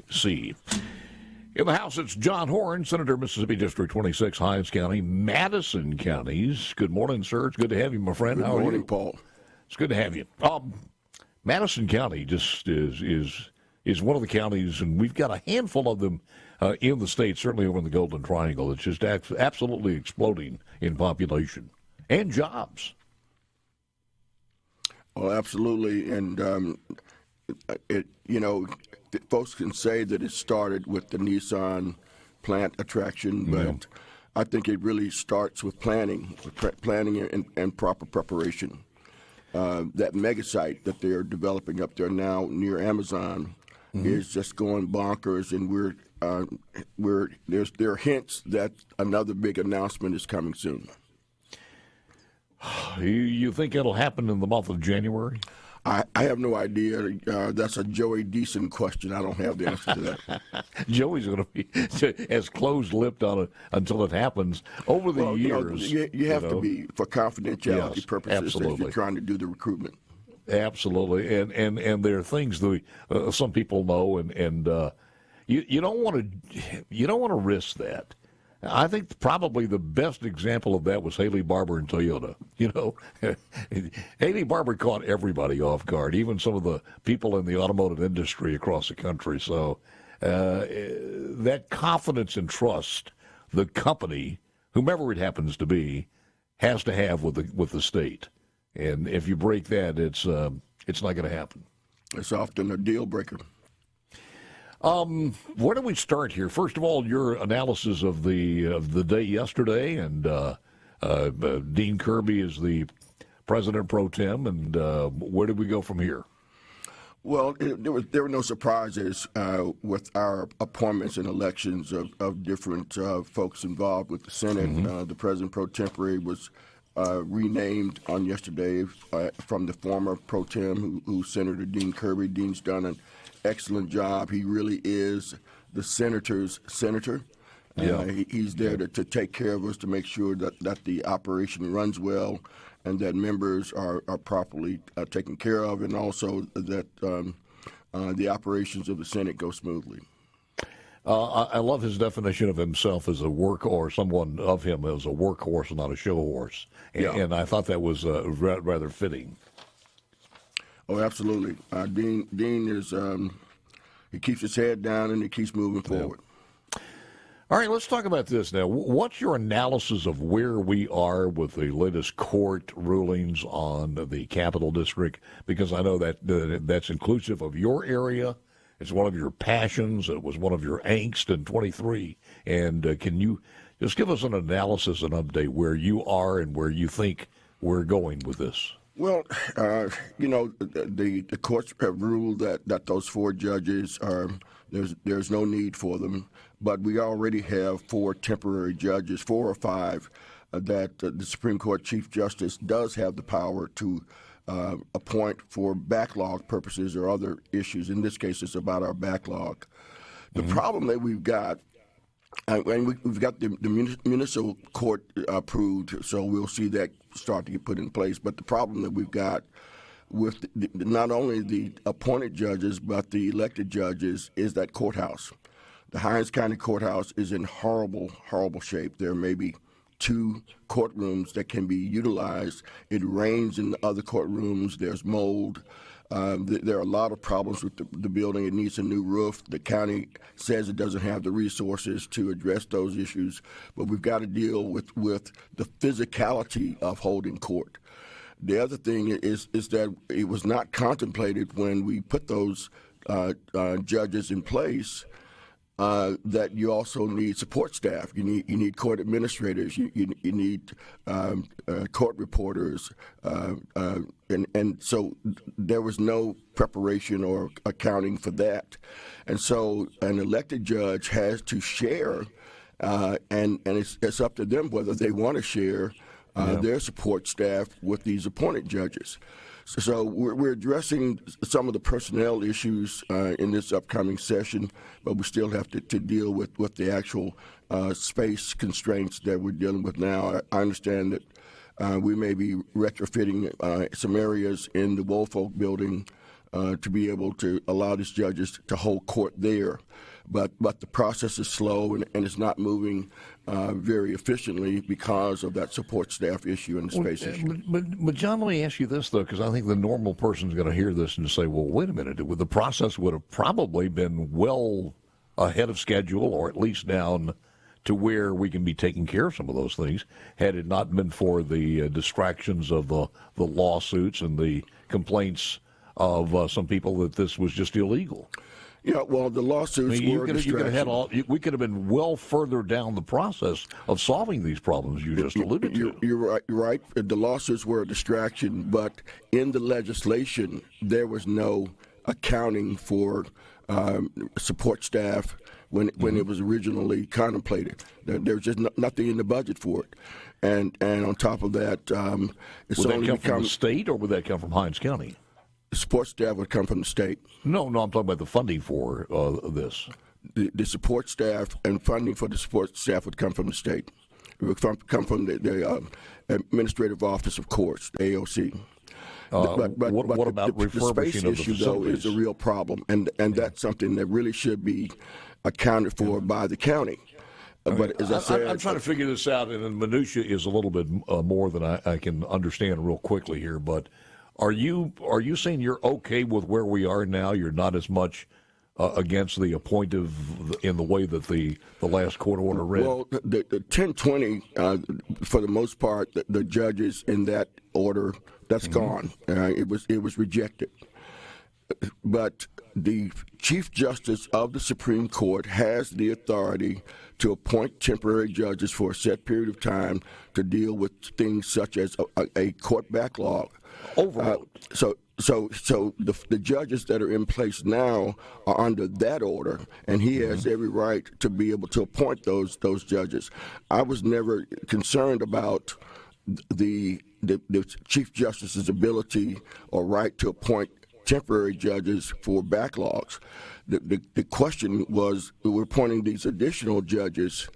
C. In the House, it's John Horhn, Senator, Mississippi District 26, Hinds County, Madison counties. Good morning, sir. It's good to have you, my friend. Good morning, Paul. It's good to have you. Madison County just is one of the counties, and we've got a handful of them in the state, certainly over in the Golden Triangle. It's just absolutely exploding in population and jobs. Well, absolutely, and folks can say that it started with the Nissan plant attraction, but I think it really starts with planning and proper preparation. That mega site that they're developing up there now near Amazon is just going bonkers, and there are hints that another big announcement is coming soon. You think it'll happen in the month of January? I have no idea. That's a Joey Deason question. I don't have the answer to that. Joey's going to be as closed-lipped on it until it happens. Over the years, you have to be for confidentiality purposes absolutely. if you're trying to do the recruitment. Absolutely, and there are things that some people know, and you don't want to risk that. I think probably the best example of that was Haley Barbour and Toyota. Haley Barbour caught everybody off guard, even some of the people in the automotive industry across the country. So that confidence and trust the company, whomever it happens to be, has to have with the state. And if you break that, it's not going to happen. It's often a deal breaker. Where do we start here? First of all, your analysis of the day yesterday, and Dean Kirby is the president pro tem, and where do we go from here? Well, there were no surprises with our appointments and elections of different folks involved with the Senate. The president pro tempore was renamed on yesterday from the former pro tem, who Senator Dean Kirby. Dean's done an excellent job. He really is the senator's senator. He's there to take care of us, to make sure that the operation runs well and that members are properly taken care of, and also that the operations of the Senate go smoothly. I love his definition of himself as a or someone of him as a workhorse, not a show horse. And I thought that was rather fitting. Oh, absolutely. Dean is he keeps his head down and he keeps moving forward. All right, let's talk about this now. What's your analysis of where we are with the latest court rulings on the Capital District? Because I know that that's inclusive of your area. It's one of your passions. It was one of your angst in 23. And can you just give us an analysis and update where you are and where you think we're going with this? Well, the courts have ruled that those four judges there's no need for them, but we already have four temporary judges, 4 or 5, that the Supreme Court Chief Justice does have the power to appoint for backlog purposes or other issues. In this case, it's about our backlog. The problem that we've got, and we've got the municipal court approved, so we'll see that start to get put in place. But the problem that we've got with not only the appointed judges but the elected judges is that courthouse. The Hinds County Courthouse is in horrible, horrible shape. There may be 2 courtrooms that can be utilized. It rains in the other courtrooms. There's mold. There are a lot of problems with the building. It needs a new roof. The county says it doesn't have the resources to address those issues, but we've got to deal with the physicality of holding court. The other thing is that it was not contemplated when we put those judges in place that you also need support staff. You need court administrators. You need court reporters, and so there was no preparation or accounting for that. And so an elected judge has to share, and it's up to them whether they want to share their support staff with these appointed judges. So we're addressing some of the personnel issues in this upcoming session, but we still have to deal with the actual space constraints that we're dealing with now. I understand that we may be retrofitting some areas in the Woolfolk building to be able to allow these judges to hold court there. But the process is slow and it's not moving very efficiently because of that support staff issue and the space issue. But John, let me ask you this, though, because I think the normal person is going to hear this and say, well, wait a minute. The process would have probably been well ahead of schedule, or at least down to where we can be taking care of some of those things, had it not been for the distractions of the lawsuits and the complaints of some people that this was just illegal. Yeah, well, the lawsuits were a distraction. We could have been well further down the process of solving these problems you just alluded to. You're right. The lawsuits were a distraction, but in the legislation, there was no accounting for support staff when it was originally contemplated. There was just nothing in the budget for it. And on top of that, it's would only that come from the state, or would that come from Hinds County? Support staff would come from the state. No, I'm talking about the funding for this. The support staff and funding for the support staff would come from the state. It would come from the administrative office of courts, the AOC. What about the refurbishing space of the issue, though, facilities? is a real problem, and that's something that really should be accounted for by the county. But as I said, I'm trying to figure this out, and the minutia is a little bit more than I can understand real quickly here. But are you saying you're okay with where we are now? You're not as much against the appointive in the way that the last court order read? Well, the 1020, for the most part, the judges in that order, that's gone. It was rejected. But the Chief Justice of the Supreme Court has the authority to appoint temporary judges for a set period of time to deal with things such as a court backlog. Overload. So the judges that are in place now are under that order, and he has every right to be able to appoint those judges. I was never concerned about the Chief Justice's ability or right to appoint temporary judges for backlogs. The question was, we're appointing these additional judges,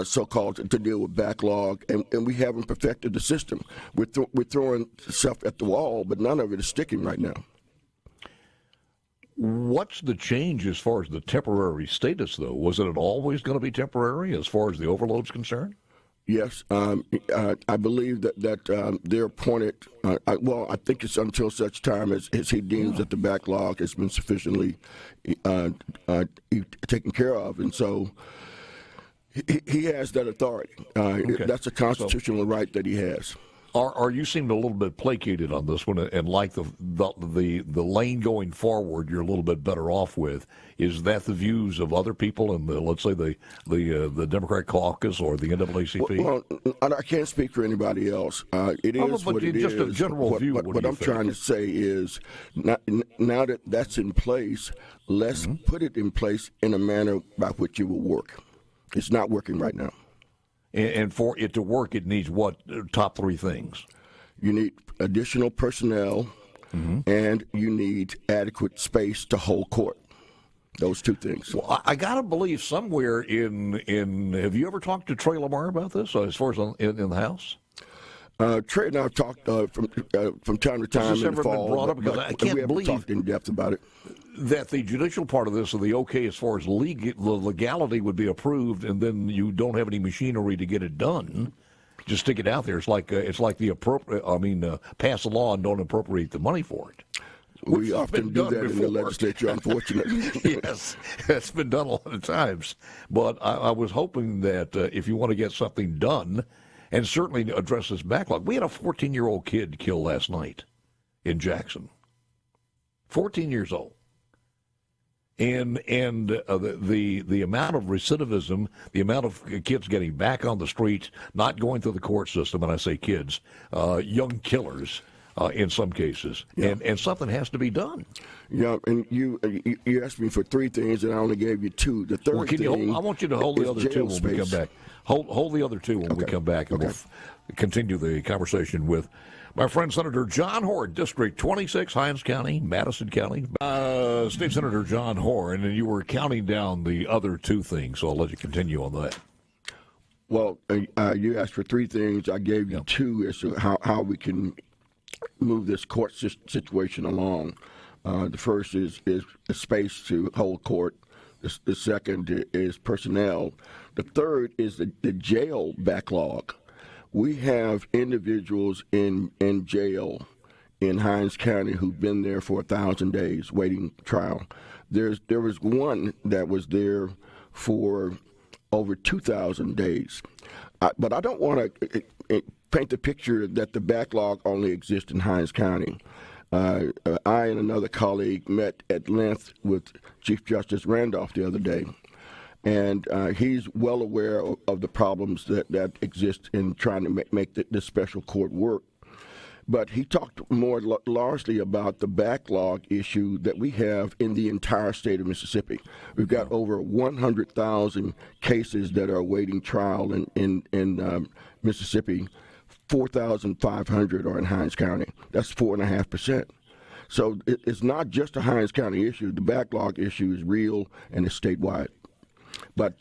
so-called, to deal with backlog, and we haven't perfected the system. We're throwing stuff at the wall, but none of it is sticking right now. What's the change as far as the temporary status, though? Was it always going to be temporary as far as the overload's concerned? Yes, I believe that they're appointed. I think it's until such time as he deems that the backlog has been sufficiently taken care of, and so he has that authority. Okay. That's a constitutional right that he has. Are you seeming a little bit placated on this one, and like the lane going forward, you're a little bit better off with? Is that the views of other people in the, let's say, the Democrat caucus or the NAACP? Well, I can't speak for anybody else. It is what it is. Just a general view. What I'm trying to say is, now that that's in place, let's put it in place in a manner by which it will work. It's not working right now. And for it to work, it needs what top three things? You need additional personnel, and you need adequate space to hold court. Those two things. Well, I got to believe somewhere in have you ever talked to Trey Lamar about this, as far as in the House? Trey and I have talked from time to time in the fall. Been brought up? Because I can't we haven't talked in depth about it. That the judicial part of this, or the okay as far as the legality would be approved, and then you don't have any machinery to get it done. Just stick it out there. It's like the pass a law and don't appropriate the money for it. We often do that in the legislature, unfortunately. Yes, that's been done a lot of times. But I was hoping that if you want to get something done, and certainly address this backlog. We had a 14-year-old kid killed last night in Jackson. 14 years old. And the amount of recidivism, the amount of kids getting back on the streets, not going through the court system, and I say kids, young killers in some cases, and something has to be done. Yeah, and you asked me for three things, and I only gave you two. The third thing, I want you to hold the other two when we come back. Hold the other two when we come back, and we'll continue the conversation with my friend Senator John Horhn, District 26, Hinds County, Madison County. State Senator John Horhn, and you were counting down the other two things, so I'll let you continue on that. Well, you asked for three things. I gave you two as to how we can move this court situation along. The first is space to hold court. The second is personnel. The third is the jail backlog. We have individuals in jail in Hinds County who've been there for 1,000 days waiting trial. There was one that was there for over 2,000 days. But I don't want to paint the picture that the backlog only exists in Hinds County. I and another colleague met at length with Chief Justice Randolph the other day, and he's well aware of the problems that exist in trying to make this special court work. But he talked more largely about the backlog issue that we have in the entire state of Mississippi. We've got over 100,000 cases that are awaiting trial in Mississippi. 4,500 are in Hinds County. That's 4.5%. So it's not just a Hinds County issue. The backlog issue is real and it's statewide. But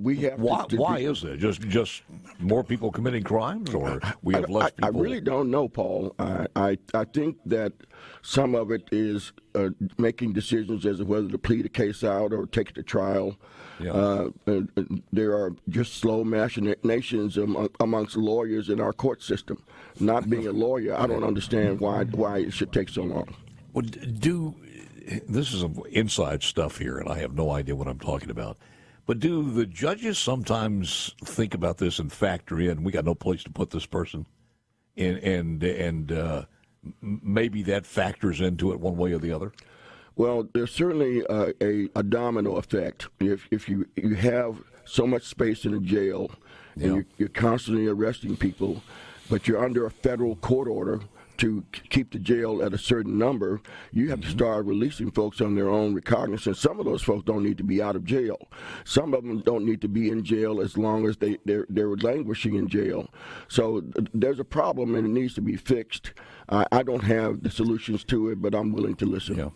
we have why is that? Just more people committing crimes, or we have less people? I really don't know, Paul. I think that some of it is making decisions as to whether to plead a case out or take it to trial. Yeah. There are just slow machinations amongst lawyers in our court system. Not being a lawyer, I don't understand why it should take so long. Well, this is some inside stuff here, and I have no idea what I'm talking about. But do the judges sometimes think about this and factor in, we got no place to put this person, and maybe that factors into it one way or the other? Well, there's certainly a domino effect. If you have so much space in a jail, and you're constantly arresting people, but you're under a federal court order to keep the jail at a certain number, you have to start releasing folks on their own recognizance. Some of those folks don't need to be out of jail. Some of them don't need to be in jail as long as they're languishing in jail. So there's a problem and it needs to be fixed. I don't have the solutions to it, but I'm willing to listen. Yeah.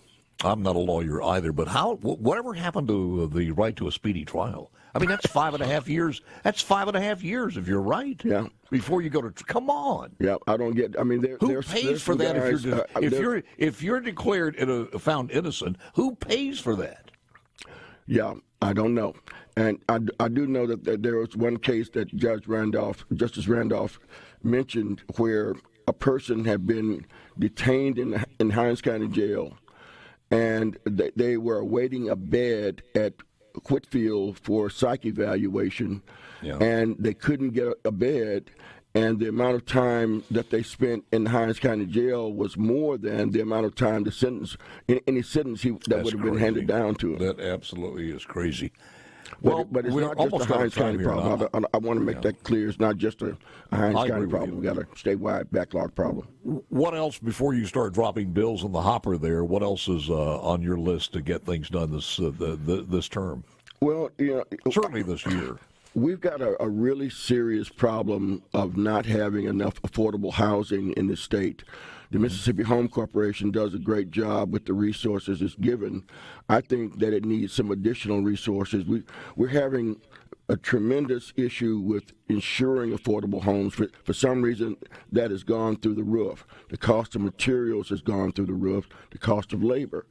I'm not a lawyer either, but whatever happened to the right to a speedy trial? I mean, that's 5.5 years. That's 5.5 years, if you're right. Yeah. Before you go to, come on. Yeah, I don't get. I mean, who pays for that? If you're declared found innocent, who pays for that? Yeah, I don't know, and I do know that there was one case that Justice Randolph mentioned where a person had been detained in Hinds County Jail, and they were awaiting a bed at Whitfield for psych evaluation, and they couldn't get a bed, and the amount of time that they spent in Hinds County Jail was more than the amount of time any sentence that would have been handed down to him. That absolutely is crazy. But it's not just a Hinds County problem. I want to make that clear. It's not just a Hinds County problem. We've got a statewide backlog problem. What else, before you start dropping bills in the hopper there, what else is on your list to get things done this term? Well, certainly this year. We've got a really serious problem of not having enough affordable housing in the state. The Mississippi Home Corporation does a great job with the resources it's given. I think that it needs some additional resources. We're having a tremendous issue with ensuring affordable homes. For some reason, that has gone through the roof. The cost of materials has gone through the roof, the cost of labor.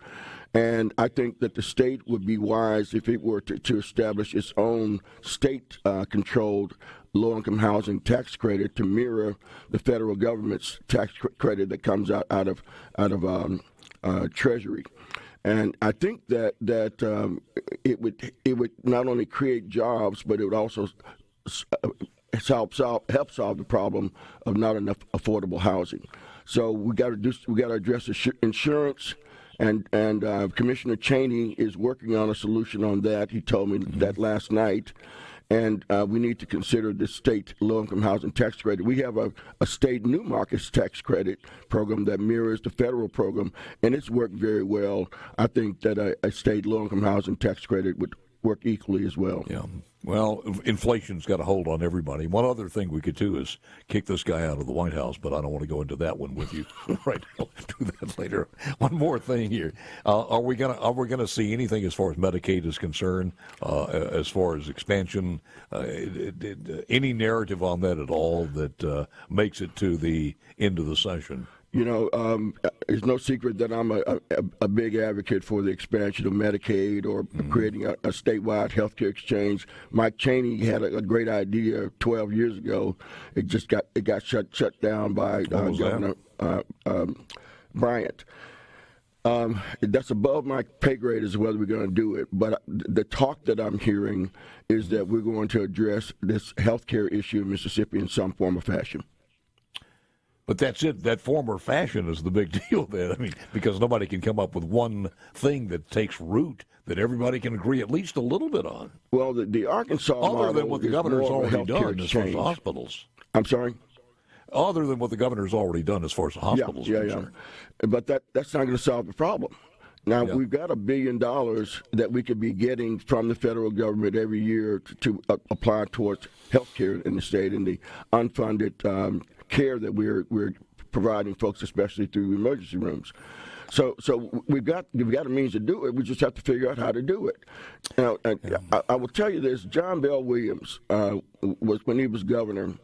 And I think that the state would be wise if it were to establish its own state-controlled low-income housing tax credit to mirror the federal government's tax credit that comes out of Treasury. And I think that it would not only create jobs, but it would also help solve the problem of not enough affordable housing. So we got to address insurance. And Commissioner Cheney is working on a solution on that. He told me that last night. And we need to consider the state low-income housing tax credit. We have a state new markets tax credit program that mirrors the federal program, and it's worked very well. I think that a state low-income housing tax credit would work equally as well. Yeah. Well, inflation's got a hold on everybody. One other thing we could do is kick this guy out of the White House, but I don't want to go into that one with you right now. We'll do that later. One more thing here: are we gonna see anything as far as Medicaid is concerned, as far as expansion? Any narrative on that at all that makes it to the end of the session? It's no secret that I'm a big advocate for the expansion of Medicaid or creating a statewide healthcare exchange. Mike Cheney had a great idea 12 years ago. It got shut down by Governor Bryant. That's above my pay grade as whether we're going to do it. But the talk that I'm hearing is that we're going to address this healthcare issue in Mississippi in some form or fashion. But that's it. That form or fashion is the big deal then. I mean, because nobody can come up with one thing that takes root that everybody can agree at least a little bit on. Well, the Arkansas model other than what the governor's already done as far as the hospitals. I'm sorry? Other than what the governor's already done as far as the hospitals are concerned. But that's not going to solve the problem. Now, we've got $1 billion that we could be getting from the federal government every year to apply towards health care in the state and the unfunded care that we're providing folks, especially through emergency rooms. So we've got a means to do it. We just have to figure out how to do it. Now, I will tell you this: John Bell Williams was, when he was governor,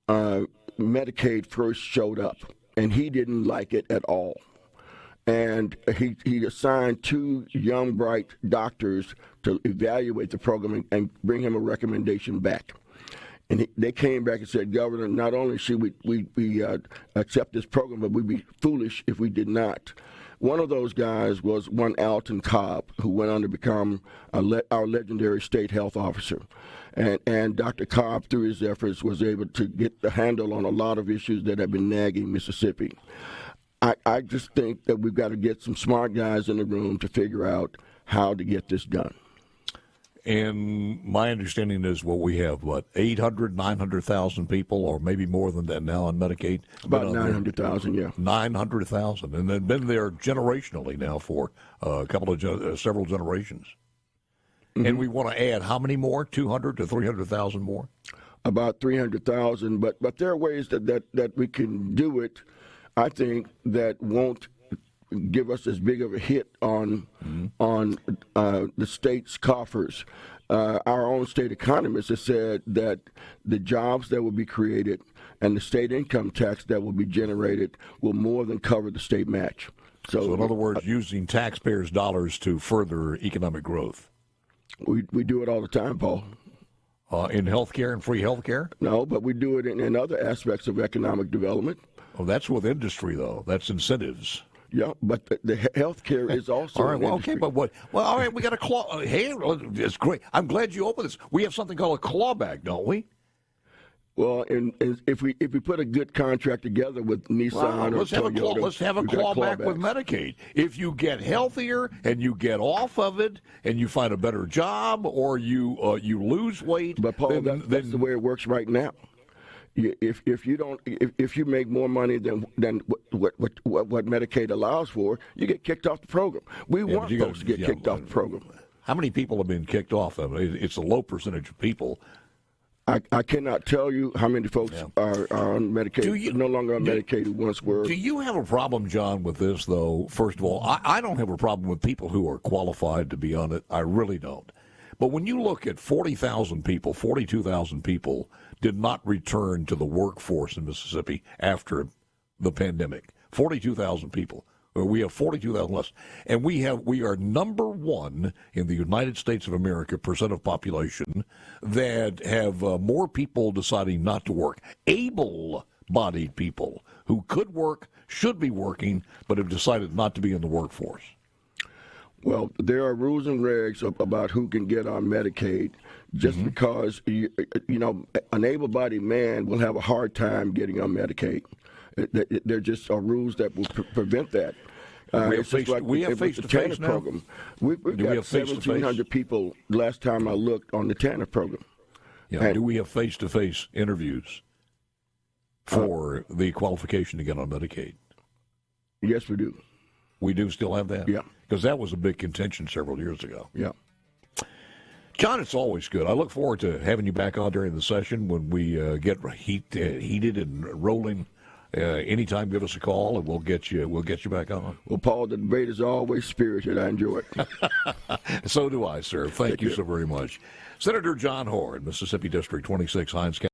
Medicaid first showed up, and he didn't like it at all. And he assigned 2 young, bright doctors to evaluate the program and bring him a recommendation back. And they came back and said, Governor, not only should we accept this program, but we'd be foolish if we did not. One of those guys was one Alton Cobb, who went on to become our legendary state health officer. And Dr. Cobb, through his efforts, was able to get the handle on a lot of issues that have been nagging Mississippi. I just think that we've got to get some smart guys in the room to figure out how to get this done. And my understanding is we have, 900,000 people, or maybe more than that now on Medicaid? About 900,000, yeah. 900,000. And they've been there generationally now for several generations. Mm-hmm. And we want to add how many more? 200 to 300,000 more? About 300,000. But there are ways that we can do it, I think, that won't give us as big of a hit on the state's coffers. Our own state economist has said that the jobs that will be created and the state income tax that will be generated will more than cover the state match. So in other words, using taxpayers' dollars to further economic growth. We do it all the time, Paul. In healthcare and free healthcare? No, but we do it in other aspects of economic development. Oh, that's with industry, though. That's incentives. Yeah, but the health care is also all right. Well, okay, but what? Well, all right. We got a claw. Hey, it's great. I'm glad you opened this. We have something called a clawback, don't we? Well, and if we put a good contract together with Nissan or Toyota, let's have a clawback with Medicaid. If you get healthier and you get off of it and you find a better job or you lose weight, but Paul, that's the way it works right now. If you make more money than what Medicaid allows for, you get kicked off the program. We want folks to get kicked off the program. How many people have been kicked off? I mean, it's a low percentage of people. I cannot tell you how many folks are on Medicaid, no longer on Medicaid who once were. Do you have a problem, John, with this, though? First of all, I don't have a problem with people who are qualified to be on it. I really don't. But when you look at 40,000 people, 42,000 people did not return to the workforce in Mississippi after the pandemic. 42,000 people. We have 42,000 less. And we are number one in the United States of America, percent of population, that have more people deciding not to work. Able-bodied people who could work, should be working, but have decided not to be in the workforce. Well, there are rules and regs about who can get on Medicaid. Just because an able-bodied man will have a hard time getting on Medicaid. There just are rules that will prevent that. We have face-to-face now. Program. We've got 1,700 people last time I looked on the TANF program. Yeah. Do we have face-to-face interviews for the qualification to get on Medicaid? Yes, we do. We do still have that? Yeah. Because that was a big contention several years ago. Yeah. John, it's always good. I look forward to having you back on during the session when we get heated and rolling. Anytime, give us a call, and we'll get you back on. Well, Paul, the debate is always spirited. I enjoy it. So do I, sir. Thank you so very much. Senator John Horhn, Mississippi District 26, Hinds County.